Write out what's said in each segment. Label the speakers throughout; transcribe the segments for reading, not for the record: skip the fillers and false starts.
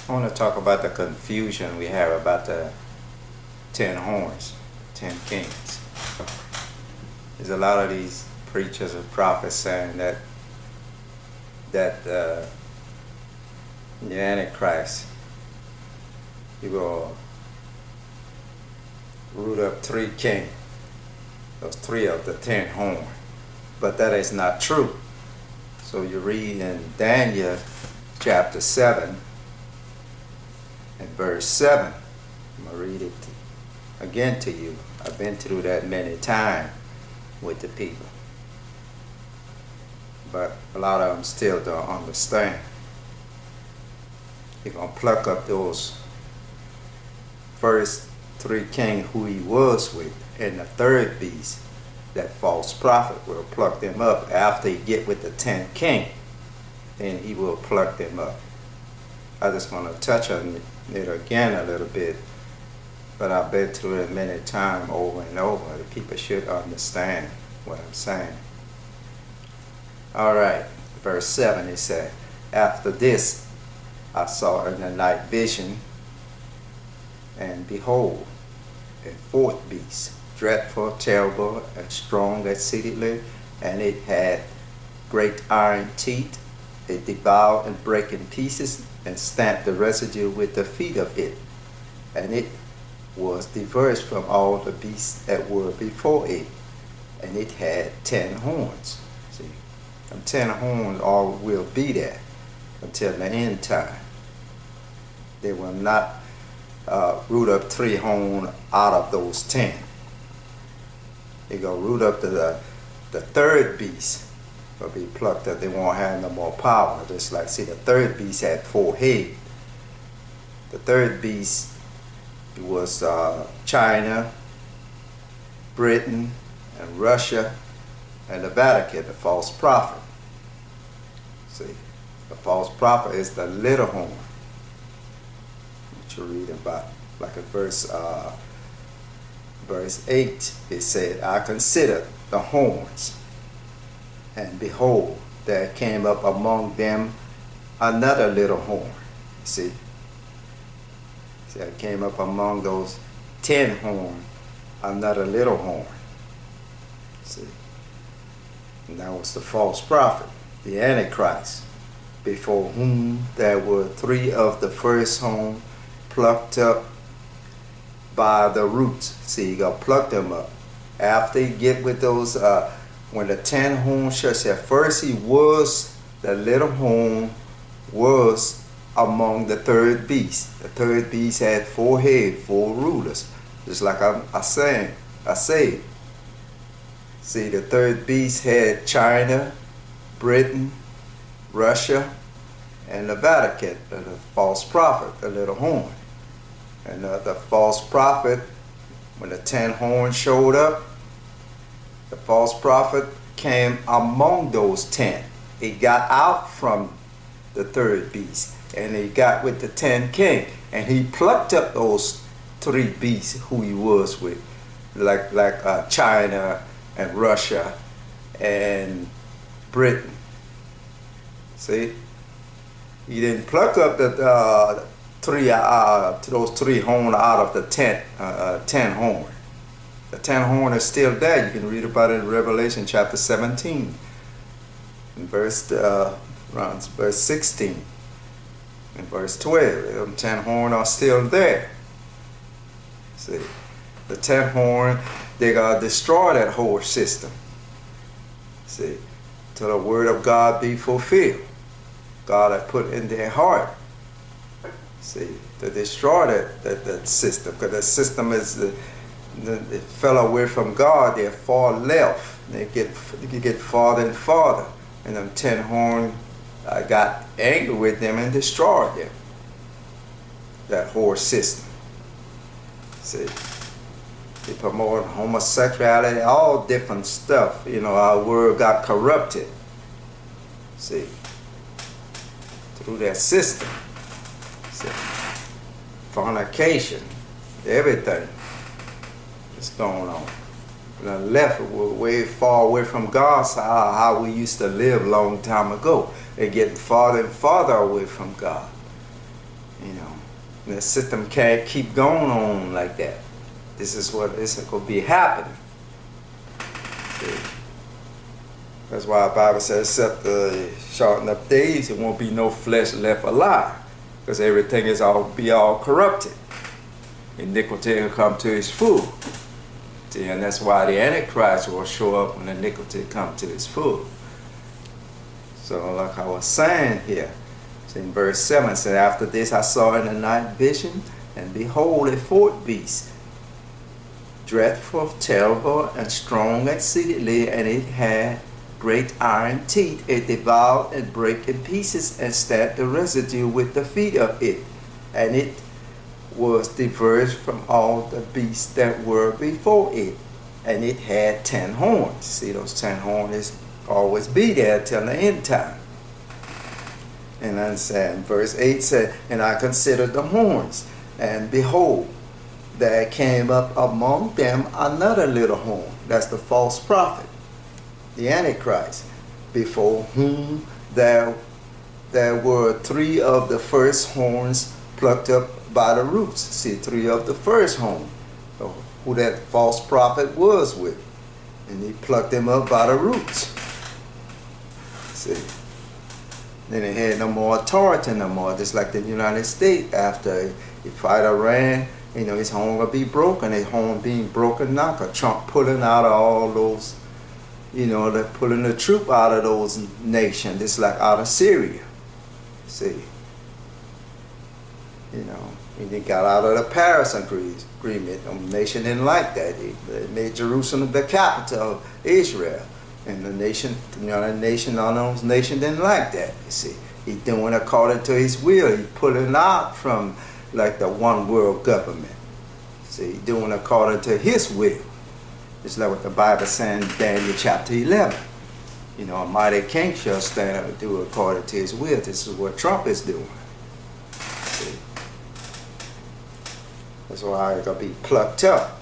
Speaker 1: I want to talk about the confusion we have about the 10 horns, 10 kings. There's a lot of these preachers and prophets saying that the Antichrist, he will root up 3 kings, those 3 of the 10 horns. But that is not true. So you read in Daniel chapter 7 and verse 7. I'm going to read it again to you. I've been through that many times with the people. But a lot of them still don't understand. You're going to pluck up those first 3 kings who he was with, and the third beast, that false prophet, will pluck them up after he get with the 10th king. Then he will pluck them up. I just want to touch on it again a little bit, but I've been through it many times over and over. The people should understand what I'm saying. All right, verse 7, it said, "After this I saw in the night vision, and behold, a 4th beast, dreadful, terrible, and strong exceedingly, and it had great iron teeth. It devoured and brake in pieces, and stamped the residue with the feet of it. And it was diverse from all the beasts that were before it. And it had 10 horns." See, them 10 horns all will be there until the end time. They will not root up 3 horns out of those 10. They're going to root up the 3rd beast. Will be plucked up. They won't have no more power. Just like, see, the 3rd beast had 4 heads. The 3rd beast was China, Britain, and Russia, and the Vatican, the false prophet. See, the false prophet is the little horn, which you read about. Like in verse 8, it said, "I considered the horns, and behold, there came up among them another little horn." See? See, it came up among those 10 horns, another little horn. See? And that was the false prophet, the Antichrist, before whom there were 3 of the first horn plucked up by the roots. See, you got to pluck them up. After you get with those, when the 10 horns shall say, first he was, the little horn was among the 3rd beast. The 3rd beast had 4 heads, 4 rulers. Just like I said. See, the 3rd beast had China, Britain, Russia, and the Vatican, the false prophet, the little horn. And the false prophet, when the 10 horns showed up, the false prophet came among those 10. He got out from the 3rd beast, and he got with the 10 king, and he plucked up those 3 beasts who he was with, like China and Russia and Britain. See, he didn't pluck up the those 3 horns out of the 10 horn. The 10 horn is still there. You can read about it in Revelation chapter 17, in verse 16, and verse 12. The 10 horn are still there. See, the 10 horn, they gotta destroy that whole system. See, till the word of God be fulfilled. God had put in their heart. See, to destroy that system, because the system is they fell away from God. They're far left. They get farther and farther, and them 10 horns got angry with them and destroyed them. That whole system. See, they promote homosexuality, all different stuff. You know, our world got corrupted. See, through that system. See, fornication, everything is going on. The left, we're way far away from God, so how we used to live a long time ago. They're getting farther and farther away from God. You know, the system can't keep going on like that. This is what is going to be happening. See? That's why the Bible says, except the shorten up days, there won't be no flesh left alive, because everything is all corrupted. Iniquity will come to its full. See, and that's why the Antichrist will show up when iniquity comes to its full. So, like I was saying here, in verse 7, it said, after this I saw in the night vision, and behold, a fourth beast, dreadful, terrible, and strong exceedingly, and it had great iron teeth. It devoured and brake in pieces, and stamped the residue with the feet of it. And it was diverged from all the beasts that were before it. And it had 10 horns. See, those 10 horns always be there till the end time. And then said, verse 8 said, and I considered the horns, and behold, there came up among them another little horn. That's the false prophet, the Antichrist, before whom there were 3 of the first horns plucked up by the roots. See, 3 of the first horn, who that false prophet was with. And he plucked them up by the roots. See. Then it had no more authority no more, just like the United States. After he fight Iran, you know, his horn will be broken. His horn being broken now, because Trump pulling out of all those, you know, they're pulling the troop out of those nations, just like out of Syria. See, you know, and they got out of the Paris agreement. The nation didn't like that. They made Jerusalem the capital of Israel. And the nation, you know, the nation, all those nations didn't like that, you see. He's doing according to his will. He's pulling out from like the one world government. See, he's doing according to his will. It's like what the Bible says in Daniel chapter 11. You know, a mighty king shall stand up and do according to his will. This is what Trump is doing. See? That's why it's going to be plucked up.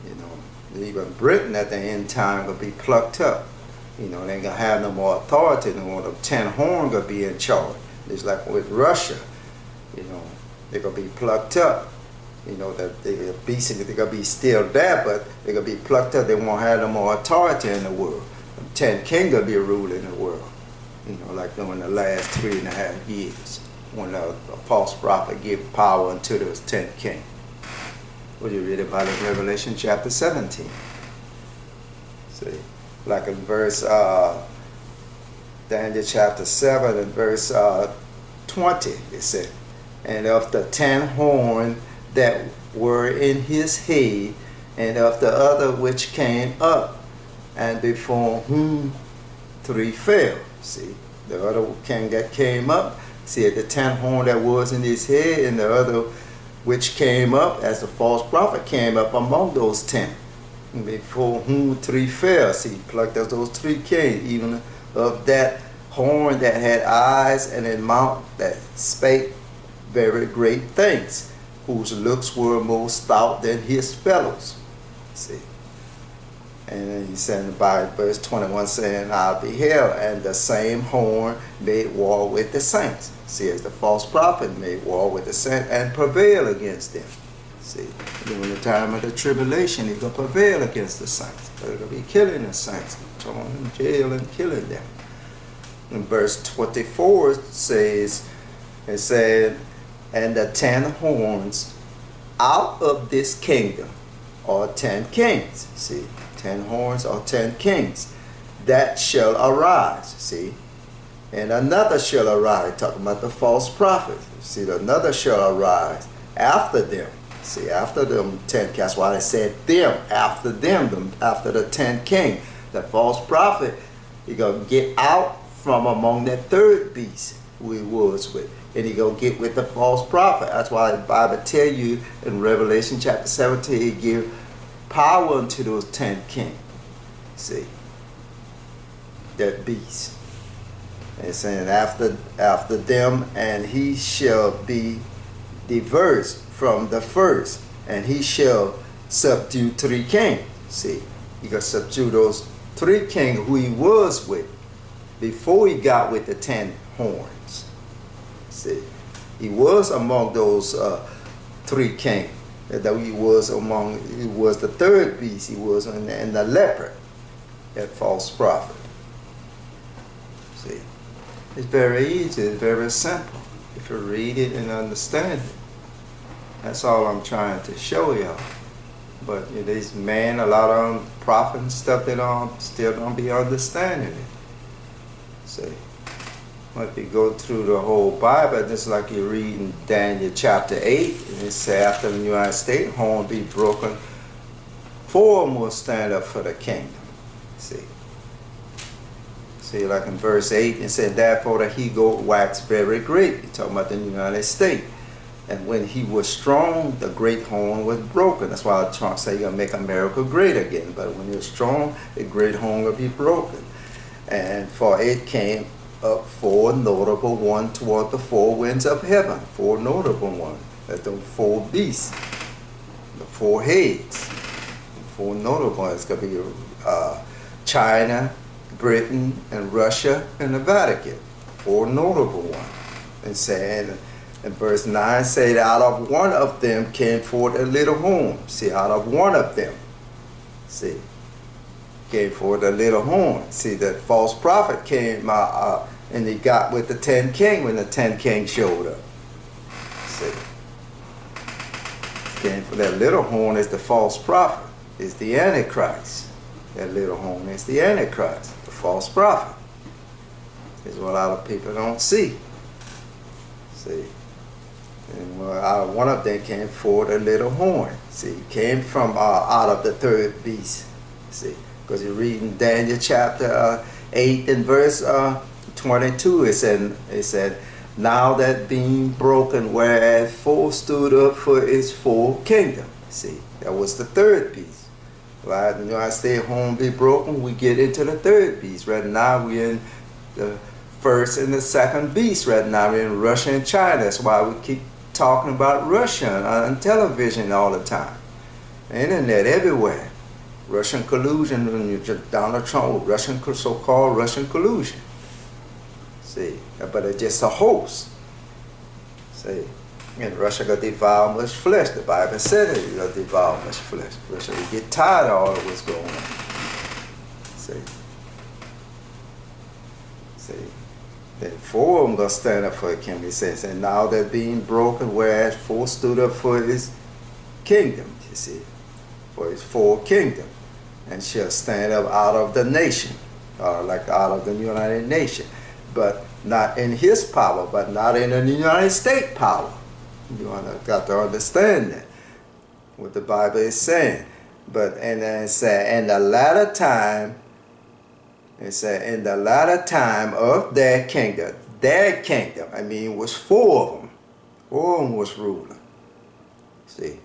Speaker 1: You know, even Britain at the end time will be plucked up. You know, they ain't gonna have no more authority, no more. The 10 horns gonna be in charge. It's like with Russia, you know, they're gonna be plucked up. You know, that they're gonna be still there, but they're gonna be plucked up. They won't have no more authority in the world. The 10 kings gonna be ruling the world. You know, like during the last 3.5 years, when a false prophet gave power unto those 10 kings. What you read about in Revelation chapter 17. See. Like in verse Daniel chapter 7 and verse 20, it said, and of the 10 horns that were in his head, and of the other which came up, and before whom 3 fell. See, the other king that came up, see, the 10 horn that was in his head, and the other which came up as the false prophet came up among those 10. Before whom 3 fell. See, he plucked up those 3 kings, even of that horn that had eyes and a mouth that spake very great things, whose looks were more stout than his fellows. See. And then he said in the Bible, verse 21, saying, I beheld, and the same horn made war with the saints. See, as the false prophet made war with the saints and prevailed against them. See, during the time of the tribulation, he's going to prevail against the saints. They're going to be killing the saints, throwing them in jail and killing them. In verse 24 says, it said, and the 10 horns out of this kingdom are 10 kings. See, 10 horns are 10 kings that shall arise. See, and another shall arise, talking about the false prophet. See, another shall arise after them. See, after them 10 kings, that's why they said them, after the 10 kings. The false prophet, he gonna get out from among that 3rd beast who he was with. And he gonna get with the false prophet. That's why the Bible tell you in Revelation chapter 17, he give power unto those 10 kings. See, that beast. And saying after them, and he shall be diverse from the first, and he shall subdue 3 kings. See, he gonna subdue those 3 kings who he was with before he got with the 10 horns. See, He was among those three kings. That he was the third beast. He was and the leopard, that false prophet. See, it's very easy. It's very simple if you read it and understand it. That's all I'm trying to show y'all. But these men, a lot of them, prophets and stuff, they still don't be understanding it. See. But if you go through the whole Bible, just like you read in Daniel chapter 8, and it says after the United States horn be broken, 4 of them will stand up for the kingdom. See, like in verse 8, it said, therefore the he-goat waxed very great. He's talking about the United States. And when he was strong, the great horn was broken. That's why Trump said, you're going to make America great again. But when you're strong, the great horn will be broken. And for it came up 4 notable ones toward the 4 winds of heaven. 4 notable ones. That's the 4 beasts. The 4 heads. 4 notable ones. It's going to be China, Britain, and Russia, and the Vatican. 4 notable ones. And saying, in verse 9 said, out of one of them came forth a little horn. See, out of one of them. See. Came forth a little horn. See, that false prophet came and he got with the 10 king when the 10 king showed up. See. Came for that little horn is the false prophet. Is the Antichrist. That little horn is the Antichrist. The false prophet. Is what a lot of people don't see. See. And out of one of them came forth a little horn. See, it came from out of the third beast. See, because you read in Daniel chapter 8 and verse 22, it said, now that being broken, whereas 4 stood up for its 4 kingdom. See, that was the third beast. Right? And I stay home be broken, we get into the third beast. Right now we're in the first and the second beast. Right now we're in Russia and China. That's why we keep talking about Russia on television all the time. Internet everywhere. Russian collusion, Donald Trump, Russian so-called Russian collusion. See, but it's just a hoax. See, and Russia got devour much flesh. The Bible said it got devour much flesh. Russia will get tired of all of what's going on. See. Then 4 of them gonna stand up for the kingdom. He says, and now that being broken, whereas 4 stood up for his kingdom. You see, for his 4 kingdom. And shall stand up out of the nation, like out of the United Nations, but not in his power, but not in the United States power. You got to understand that, what the Bible is saying. But and then it said, in the latter time, it said, in the latter time of their kingdom, I mean, was 4 of them. 4 of them was ruling. See.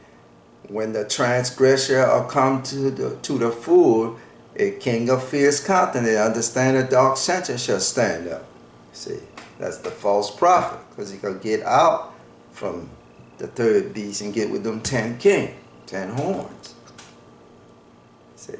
Speaker 1: When the transgressor are come to the full, a king of fierce countenance, understand the dark sentence shall stand up. See, that's the false prophet, because he can get out from the third beast and get with them 10 kings, 10 horns. See,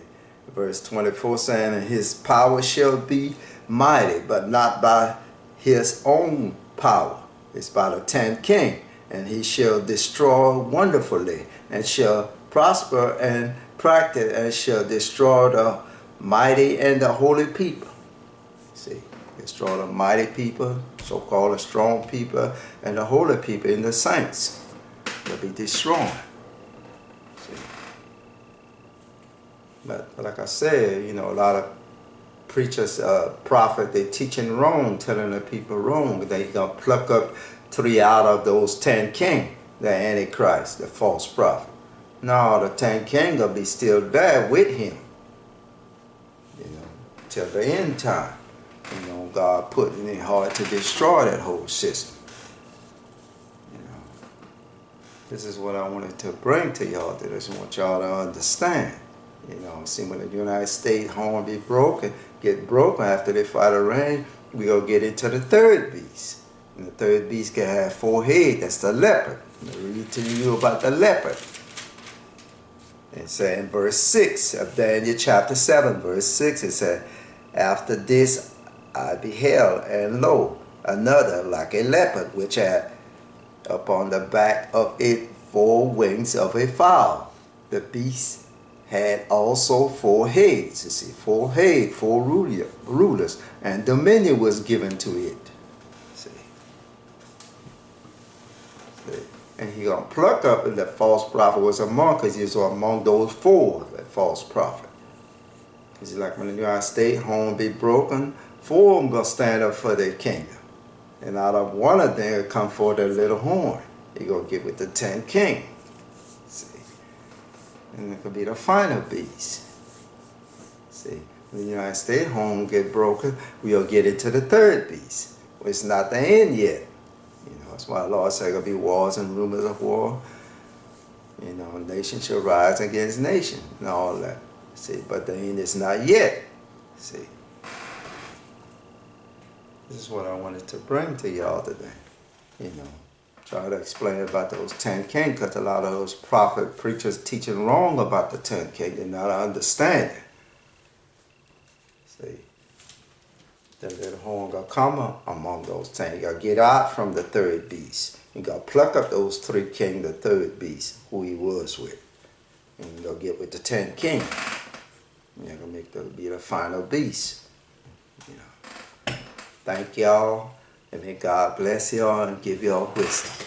Speaker 1: verse 24 saying, and his power shall be mighty, but not by his own power. It's by the 10 king, and he shall destroy wonderfully, and shall prosper and practice, and shall destroy the mighty and the holy people. See, destroy the mighty people, so-called the strong people, and the holy people, and the saints will be destroyed. See. But like I said, a lot of preachers, prophets, they teaching wrong, telling the people wrong. They gonna pluck up 3 out of those 10 kings. The Antichrist, the false prophet. No, the 10 kings will be still there with him. Till the end time. God put it in his heart to destroy that whole system. This is what I wanted to bring to y'all. I just want y'all to understand. See, when the United States horn be broken, get broken after they fight Iran, we gonna get into the third beast. And the third beast can have 4 heads. That's the leopard. I'm going to read to you about the leopard. It said in verse 6 of Daniel chapter 7, verse 6, it said, after this I beheld, and lo, another like a leopard, which had Upon the back of it 4 wings of a fowl. The beast had also 4 heads. You see, 4 heads, 4 rulers, and dominion was given to it. See. And he gonna pluck up, and the false prophet was among, because he was among those 4, that false prophet. Because like when the United States home be broken, 4 of them gonna stand up for their kingdom. And out of one of them will come forth a little horn. He gonna get with the 10 king. See. And it could be the final beast. See. When the United States home get broken, we'll get into the 3rd beast. Well, it's not the end yet. You know, that's why the Lord said there'll be wars and rumors of war. You know, nation shall rise against nation and all that. See, but the end is not yet. See. This is what I wanted to bring to y'all today. You know, try to explain about those 10 kings, because a lot of those prophet preachers teaching wrong about the 10 kings. They're not understanding. See, the little horn gonna come among those 10. You gotta get out from the 3rd beast. You gotta pluck up those 3 kings, the 3rd beast, who he was with. And you gotta get with the 10 king. You're gonna make that be the final beast. You know. Thank y'all, and may God bless y'all and give y'all wisdom.